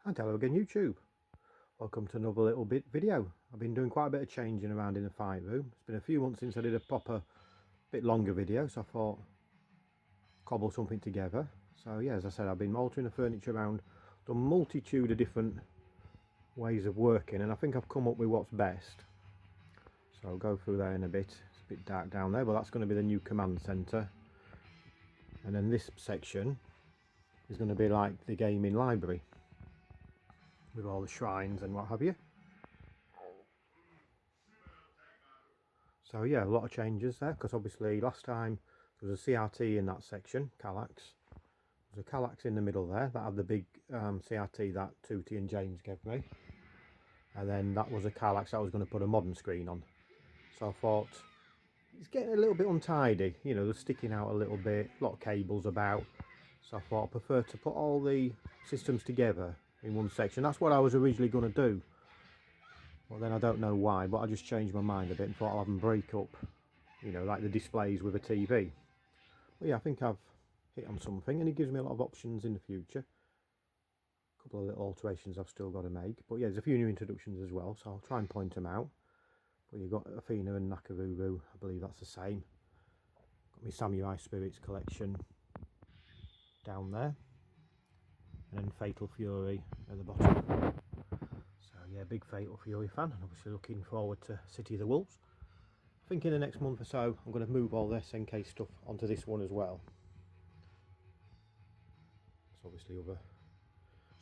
And hello again YouTube. Welcome to another little video. I've been doing quite a bit of changing around in the fight room. It's been a few months since I did a proper bit longer video, so I thought cobble something together. So yeah, as I said, I've been altering the furniture around, done a multitude of different ways of working, and I think I've come up with what's best. So I'll go through there in a bit. It's a bit dark down there, but that's going to be the new command centre. And then this section is going to be like the gaming library, with all the shrines and what have you. So yeah, a lot of changes there, because obviously last time there was a CRT in that section, Kallax. There was a Kallax in the middle there, that had the big CRT that Tootie and James gave me. And then that was a Kallax I was going to put a modern screen on. So I thought, it's getting a little bit untidy, you know, they're sticking out a little bit, a lot of cables about. So I thought I prefer to put all the systems together in one section. That's what I was originally going to do, well then I don't know why, but I just changed my mind a bit and thought I'll have them break up, you know, like the displays with a TV. But yeah, I think I've hit on something, and it gives me a lot of options in the future. A couple of little alterations I've still got to make, but yeah, there's a few new introductions as well, so I'll try and point them out. But you've got Athena and Nakaruru, I believe that's the same. Got my Samurai Spirits collection down there, and then Fatal Fury at the bottom. So yeah, big Fatal Fury fan, and obviously looking forward to City of the Wolves. I think in the next month or so I'm going to move all the SNK stuff onto this one as well. There's obviously other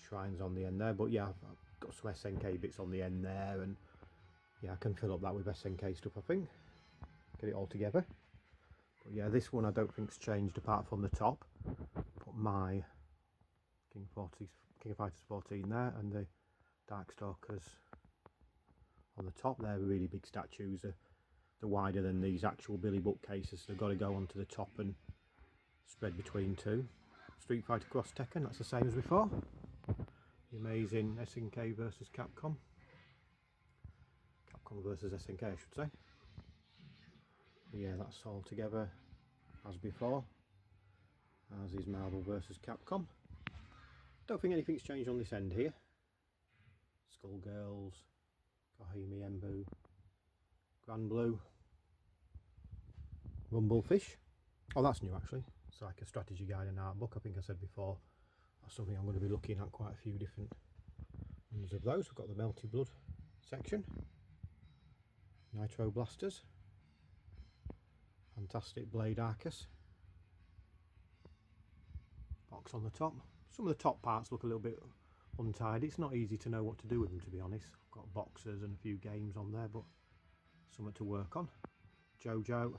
shrines on the end there, but yeah, I've got some SNK bits on the end there, and yeah, I can fill up that with SNK stuff, I think. Get it all together. But yeah, this one I don't think's changed apart from the top. Put my King of Fighters 14 there, and the Darkstalkers on the top. They're really big statues. They're wider than these actual Billy bookcases, so they've got to go onto the top and spread between two. Street Fighter Cross Tekken, that's the same as before. The amazing SNK versus Capcom. Capcom versus SNK, I should say. But yeah, that's all together as before. As is Marvel versus Capcom. Don't think anything's changed on this end here. Skullgirls, Kohimi Embu, Grand Blue, Rumblefish. Oh, that's new actually. It's like a strategy guide and art book. I think I said before, that's something I'm going to be looking at, quite a few different ones of those. We've got the Melty Blood section, Nitro Blasters, Fantastic Blade Arcus, box on the top. Some of the top parts look a little bit untidy. It's not easy to know what to do with them, to be honest. I've got boxes and a few games on there, but something to work on. JoJo,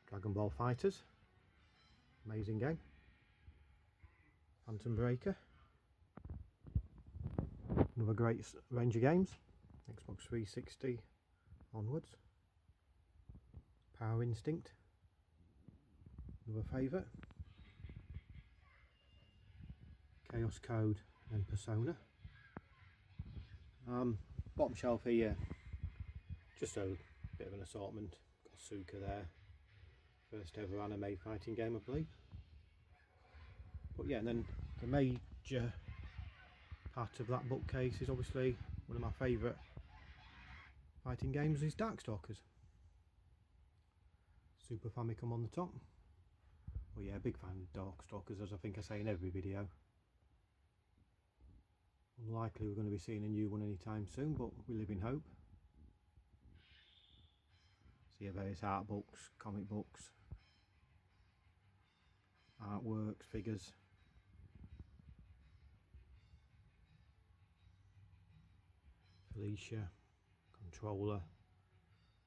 Dragon Ball Fighters, amazing game. Phantom Breaker, another great range of games. Xbox 360 onwards. Power Instinct, another favourite. Chaos Code and Persona. Bottom shelf here, just a bit of an assortment. Got Suka there, first ever anime fighting game I believe. But yeah, and then the major part of that bookcase is obviously one of my favourite fighting games is Darkstalkers. Super Famicom on the top. Well yeah, big fan of Darkstalkers, as I think I say in every video. Unlikely we're going to be seeing a new one anytime soon, but we live in hope. See various art books, comic books, artworks, figures. Felicia, controller.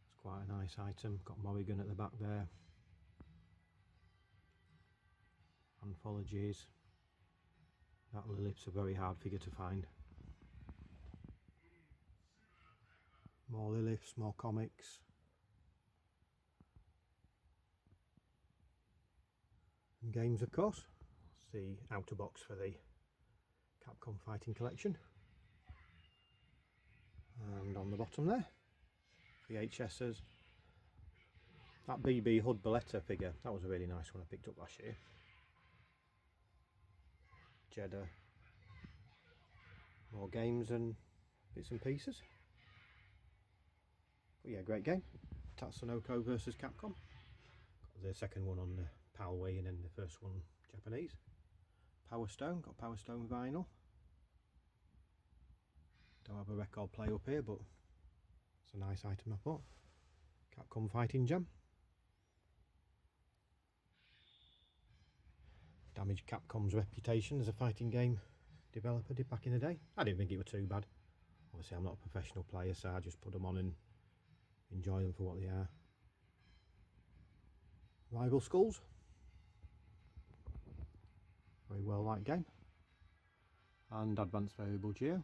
It's quite a nice item. Got Morrigan at the back there. Anthologies. That Lilith's a very hard figure to find. More Liliths, more comics. And games, of course. It's the outer box for the Capcom Fighting Collection. And on the bottom there, VHSs. That BB Hood Balletta figure, that was a really nice one I picked up last year. Jeddah, More games and bits and pieces. But yeah, great game. Tatsunoko versus Capcom. Got the second one on the PAL Wii and then the first one Japanese. Power Stone, got Power Stone vinyl. Don't have a record player up here, but it's a nice item I thought. Capcom Fighting Jam. Damaged Capcom's reputation as a fighting game developer did back in the day. I didn't think it was too bad. Obviously I'm not a professional player, so I just put them on and enjoy them for what they are. Rival Schools. Very well liked game. And Advanced Variable Geo.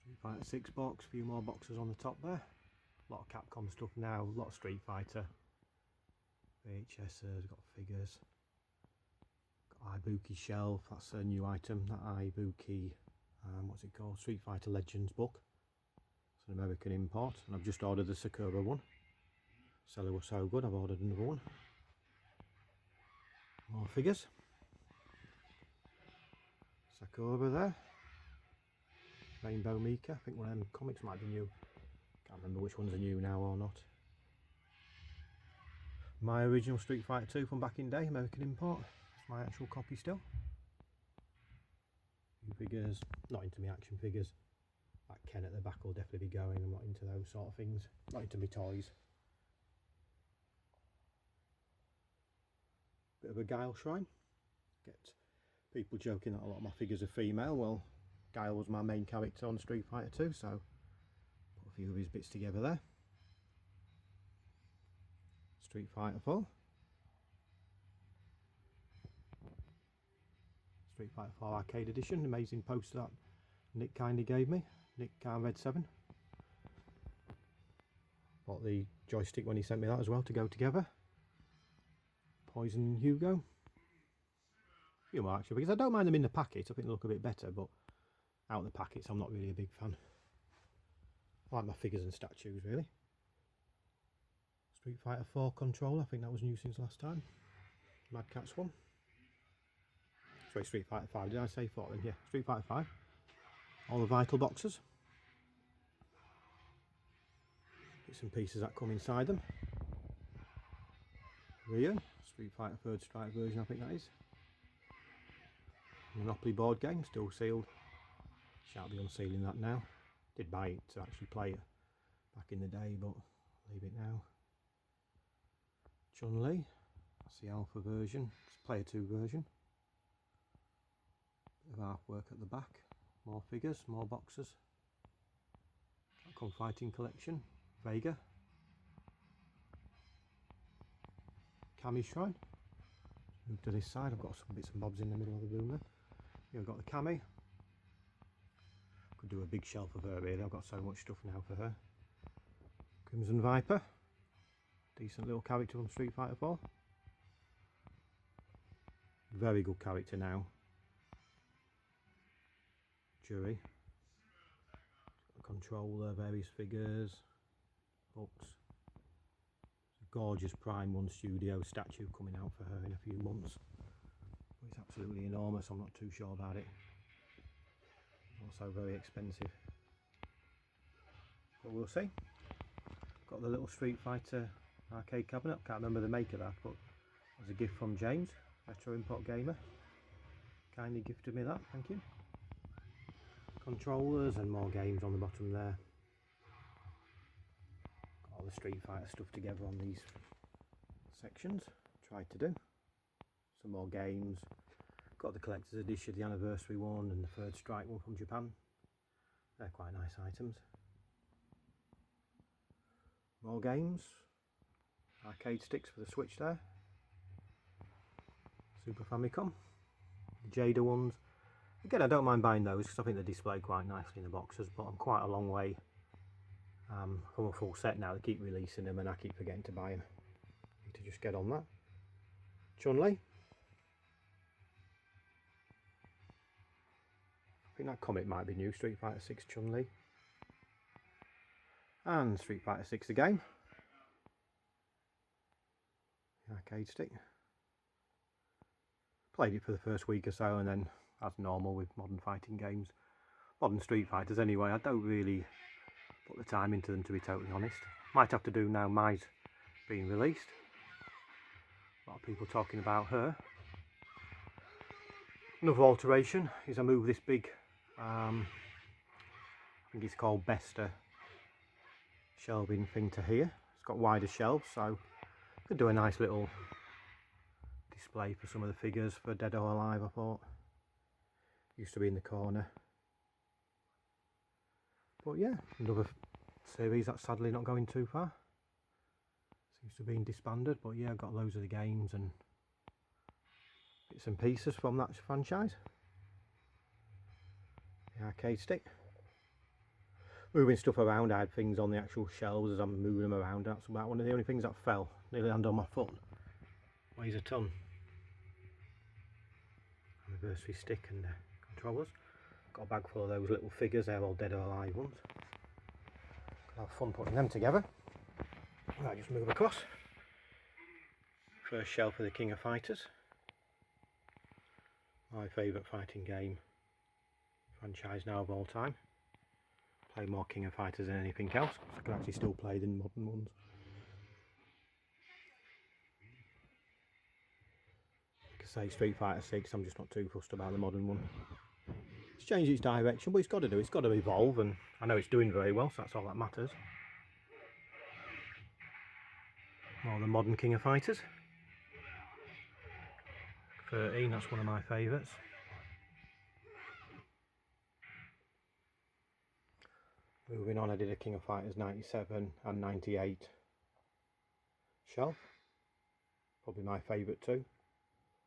Street Fighter 6 box, a few more boxes on the top there. A lot of Capcom stuff now, a lot of Street Fighter. VHS's, got figures. Got Ibuki shelf, that's a new item. That Ibuki, what's it called? Street Fighter Legends book. It's an American import, and I've just ordered the Sakura one. Seller was so good, I've ordered another one. More figures. Sakura there. Rainbow Mika, I think one of them comics might be new. Can't remember which ones are new now or not. My original Street Fighter 2 from back in the day, American import. It's my actual copy still. Few figures, not into my action figures. That Ken at the back will definitely be going. I'm not into those sort of things. Not into my toys. Bit of a Guile shrine. Get people joking that a lot of my figures are female. Well, Guile was my main character on Street Fighter 2, so put a few of his bits together there. Street Fighter 4. Street Fighter 4 Arcade Edition. Amazing poster that Nick kindly gave me. Nick Red 7. Bought the joystick when he sent me that as well to go together. Poison and Hugo. A few more actually, because I don't mind them in the packet. I think they look a bit better, but out of the packets I'm not really a big fan. I like my figures and statues really. Street Fighter 4 controller, I think that was new since last time. Mad Catz one. Sorry, Street Fighter 5, did I say 4 then? Yeah, Street Fighter 5. All the vital boxes. Bits and pieces that come inside them. Ryu, Street Fighter 3rd Strike version I think that is. Monopoly board game, still sealed. Shan't be unsealing that now. Did buy it to actually play it back in the day, but leave it now. Chun-Li, that's the alpha version, it's player 2 version. Bit of artwork at the back, more figures, more boxes. Capcom Fighting Collection, Vega. Kami Shrine. Move to this side, I've got some bits and bobs in the middle of the room there. Here I've got the Kami. Could do a big shelf of her really, I've got so much stuff now for her. Crimson Viper. Decent little character from Street Fighter 4. Very good character now. Jury. Controller, various figures, books. Gorgeous Prime 1 Studio statue coming out for her in a few months. It's absolutely enormous, I'm not too sure about it. Also very expensive. But we'll see. Got the little Street Fighter arcade cabinet, can't remember the maker of that, but it was a gift from James, Retro Import Gamer. Kindly gifted me that, thank you. Controllers and more games on the bottom there. Got all the Street Fighter stuff together on these sections, tried to do. Some more games. Got the collector's edition, the anniversary one and the 3rd Strike one from Japan. They're quite nice items. More games. Arcade sticks for the Switch there. Super Famicom. The Jada ones. Again, I don't mind buying those because I think they display quite nicely in the boxes, but I'm quite a long way from a full set now. They keep releasing them and I keep forgetting to buy them. Need to just get on that. Chun-Li. I think that comic might be new, Street Fighter 6 Chun-Li. And Street Fighter 6 the game. The arcade stick. Played it for the first week or so and then as normal with modern fighting games. Modern Street Fighters anyway, I don't really put the time into them, to be totally honest. Might have to do now Mai's being released. A lot of people talking about her. Another alteration is I move this big, I think it's called Bester shelving thing to here. It's got wider shelves, so could do a nice little display for some of the figures for Dead or Alive, I thought. Used to be in the corner. But yeah, another series that's sadly not going too far. Seems to have been disbanded, but yeah, I've got loads of the games and bits and pieces from that franchise. The arcade stick. Moving stuff around, I had things on the actual shelves as I'm moving them around. That's about one of the only things that fell. Nearly landed on my foot. Weighs a ton. Anniversary stick and controllers. Got a bag full of those little figures, they're all Dead or Alive ones. I'll have fun putting them together. Right, just move across. First shelf of the King of Fighters. My favourite fighting game franchise now of all time. Play more King of Fighters than anything else. I can actually still play the modern ones. Like I say, Street Fighter 6, I'm just not too fussed about the modern one. It's changed its direction, but it's got to do. It's got to evolve, and I know it's doing very well, so that's all that matters. More the modern King of Fighters. 13, that's one of my favourites. Moving on, I did a King of Fighters 97 and 98 shelf. Probably my favourite too,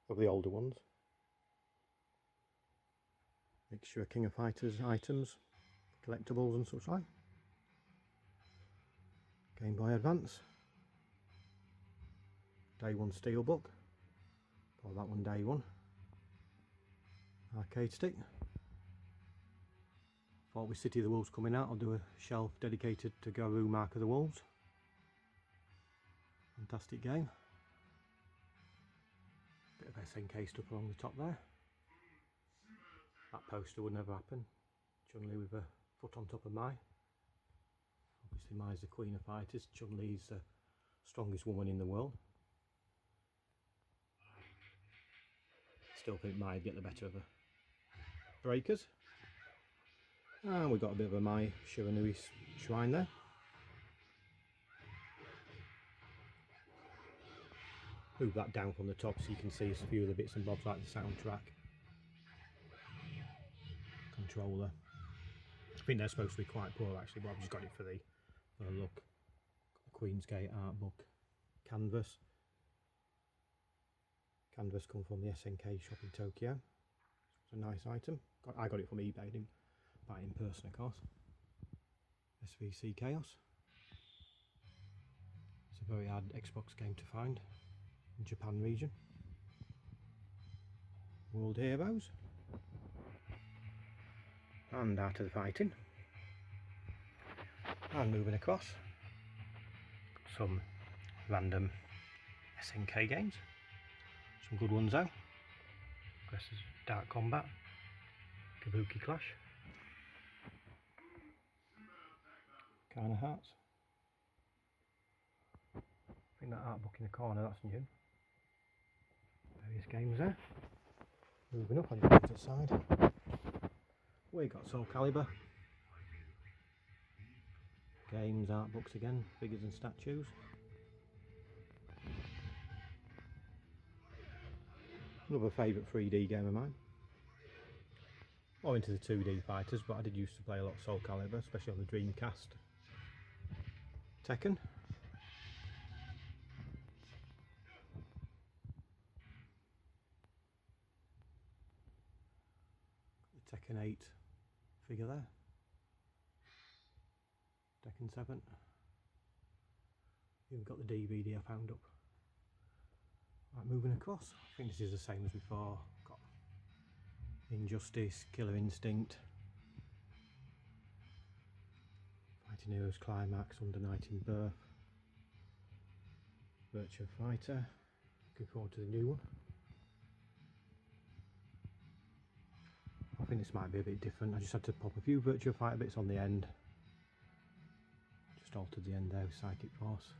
of the older ones. Mixture of King of Fighters items, collectibles and such like. Game Boy Advance. Day 1 Steelbook. Call that one Day 1. Arcade stick. Thought with City of the Wolves coming out, I'll do a shelf dedicated to Garou Mark of the Wolves. Fantastic game. Bit of SNK stuff along the top there. That poster would never happen. Chun-Li with a foot on top of Mai. Obviously Mai's the Queen of Fighters. Chun-Li's the strongest woman in the world. Still think Mai'd get the better of her. Breakers. And we've got a bit of a Mai Shiranui shrine there. Move that down from the top so you can see a few of the bits and bobs like the soundtrack. Controller. I think they're supposed to be quite poor actually, but I've just got it for the look. Got the Queen's Gate art book. Canvas. Canvas come from the SNK shop in Tokyo. It's a nice item. I got it from eBay, didn't buy it in person of course. SVC Chaos. It's a very hard Xbox game to find in Japan region. World Heroes. And Art of the Fighting. And moving across, some random SNK games. Some good ones though. Aggressors Dark Combat, Kabuki Clash, Kind of Hearts. I think that art book in the corner, that's new. Various games there. Moving up, I'll just go to the side. We got Soul Calibur. Games, art books again, figures and statues. Another favourite 3D game of mine. More into the 2D fighters, but I did used to play a lot of Soul Calibur, especially on the Dreamcast. Tekken. The Tekken 8 figure there. Tekken 7. Even got the DVD I found up. Right, moving across. I think this is the same as before. Got Injustice, Killer Instinct, Fighting Heroes Climax, Under Night in Birth, Virtua Fighter. Looking forward to the new one. I think this might be a bit different. I just had to pop a few Virtua Fighter bits on the end. Just altered the end there with Psychic Force.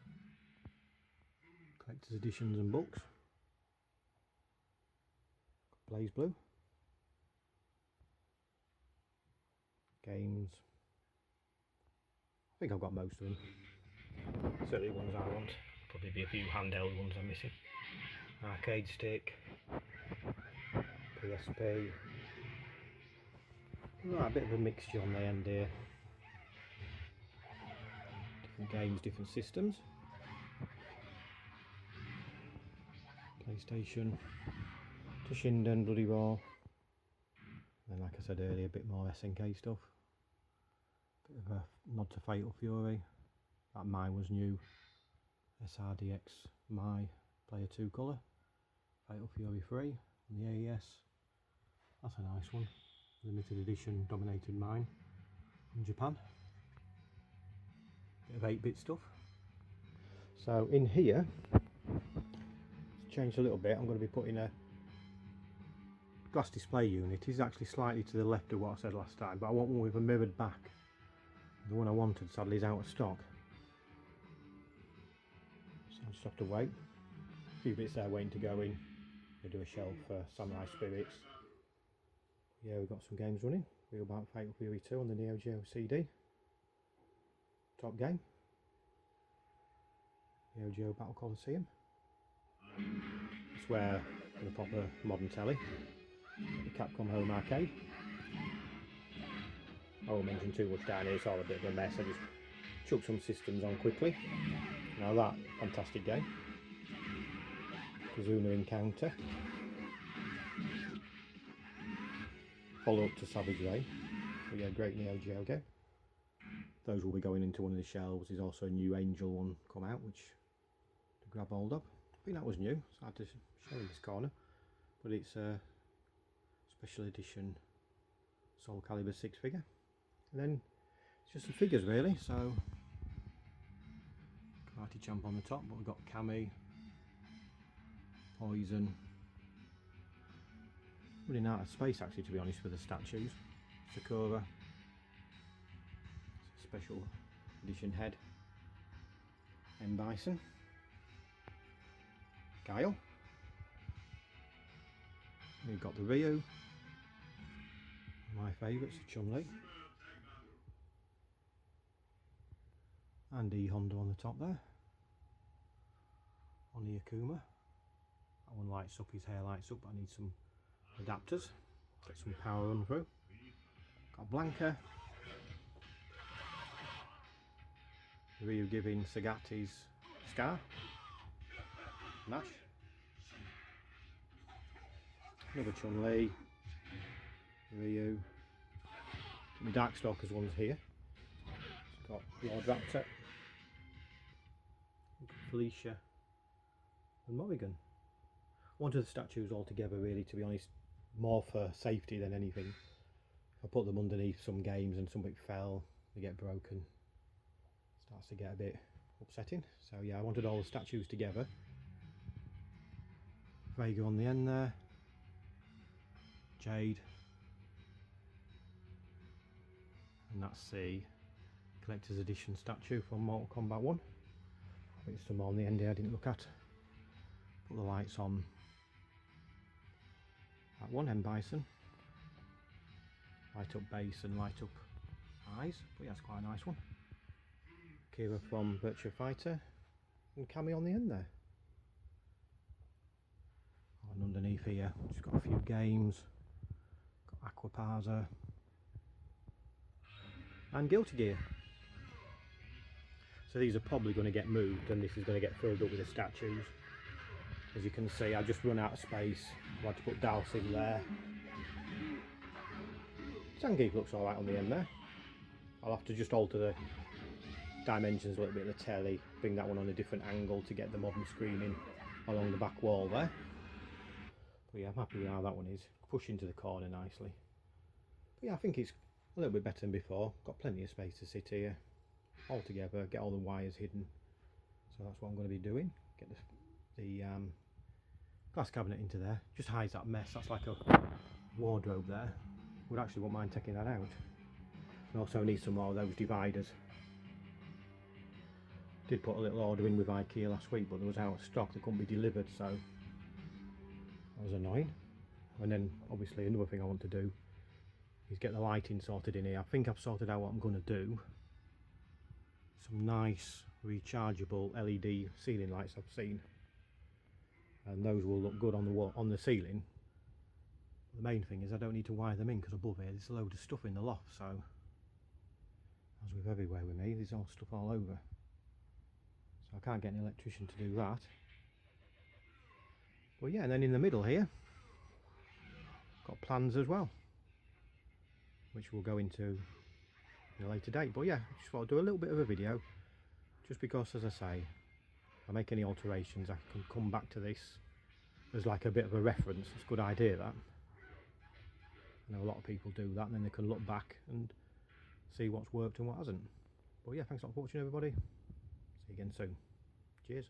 Collector's editions and books. Blaze Blue. Games. I think I've got most of them. Certainly ones I want. Probably be a few handheld ones I'm missing. Arcade stick. PSP. Right, a bit of a mixture on the end here. Different games, different systems. PlayStation. Toshinden, Bloody Roar. And like I said earlier, a bit more SNK stuff. Bit of a nod to Fatal Fury. That mine was new. SRDX My Player 2 colour. Fatal Fury 3 on the AES. That's a nice one. Limited edition Dominated Mine from Japan. Bit of 8-bit stuff. So in here, it's changed a little bit. I'm going to be putting a glass display unit. It is actually slightly to the left of what I said last time, but I want one with a mirrored back. The one I wanted sadly is out of stock. So I'll just have to wait. A few bits there waiting to go in. We'll do a shelf for Samurai Spirits. Yeah, we've got some games running. Real about Fatal Fury 2 on the Neo Geo CD. Top game. Neo Geo Battle Coliseum. It's where the proper modern telly. The Capcom Home Arcade. I won't mention too much down here, it's all a bit of a mess. I just chucked some systems on quickly. Now that, fantastic game. Kazuna Encounter. Follow up to Savage Ray. But yeah, great Neo Geo game. Those will be going into one of the shelves. There's also a new Angel one come out, which to grab hold of. I think that was new, so I had to show in this corner. But it's a special edition Soul Calibur 6 figure. And then it's just the figures really, so Karate Champ on the top, but we've got Kami, Poison. Running out of space actually, to be honest, for the statues. Sakura, special edition head. M. Bison, Guile. We've got the Ryu, my favourites, Chun-Li, and E Honda on the top there. On the Akuma. That one lights up, his hair lights up, but I need some adapters. Get some power run through. Got Blanca. Ryu giving Sagati's scar. Nash. Another Chun-Li. Ryu. The Darkstalkers one's here. It's got Lord Raptor. Felicia. And Morrigan. Wanted the statues all together really, to be honest, more for safety than anything. If I put them underneath some games and something fell, they get broken. Starts to get a bit upsetting. So yeah, I wanted all the statues together. Vega on the end there. Jade. And that's the collector's edition statue from Mortal Kombat 1. There's some more on the end here I didn't look at. Put the lights on that one, M. Bison. Light up base and light up eyes, but yeah, that's quite a nice one. Kira from Virtua Fighter, and Kami on the end there. And underneath here, just got a few games. Got Aquaparza and Guilty Gear. So these are probably going to get moved, and this is going to get filled up with the statues. As you can see, I've just run out of space. I had to put Dallas in there. Zangief looks alright on the end there. I'll have to just alter the dimensions a little bit of the telly, bring that one on a different angle to get the modern screening along the back wall there. But yeah, I'm happy with how that one is. Push into the corner nicely. But yeah, I think it's a little bit better than before. Got plenty of space to sit here. All together, get all the wires hidden. So that's what I'm going to be doing. Get the glass cabinet into there. Just hides that mess. That's like a wardrobe there. would actually won't mind taking that out. I also need some more of those dividers. Did put a little order in with IKEA last week, but there was out of stock, they couldn't be delivered, so that was annoying. And then obviously another thing I want to do is get the lighting sorted in here. I think I've sorted out what I'm going to do. Some nice rechargeable LED ceiling lights I've seen, and those will look good on the wall, on the ceiling. The main thing is I don't need to wire them in, because above here there's a load of stuff in the loft, so as with everywhere with me, there's all stuff all over, so I can't get an electrician to do that. But yeah, and then in the middle here got plans as well, which we'll go into in a later date. But yeah, I just want to do a little bit of a video, just because, as I say, if I make any alterations I can come back to this as like a bit of a reference. It's a good idea, that. I know a lot of people do that, and then they can look back and see what's worked and what hasn't. But yeah, thanks a lot for watching, everybody. See you again soon. Cheers.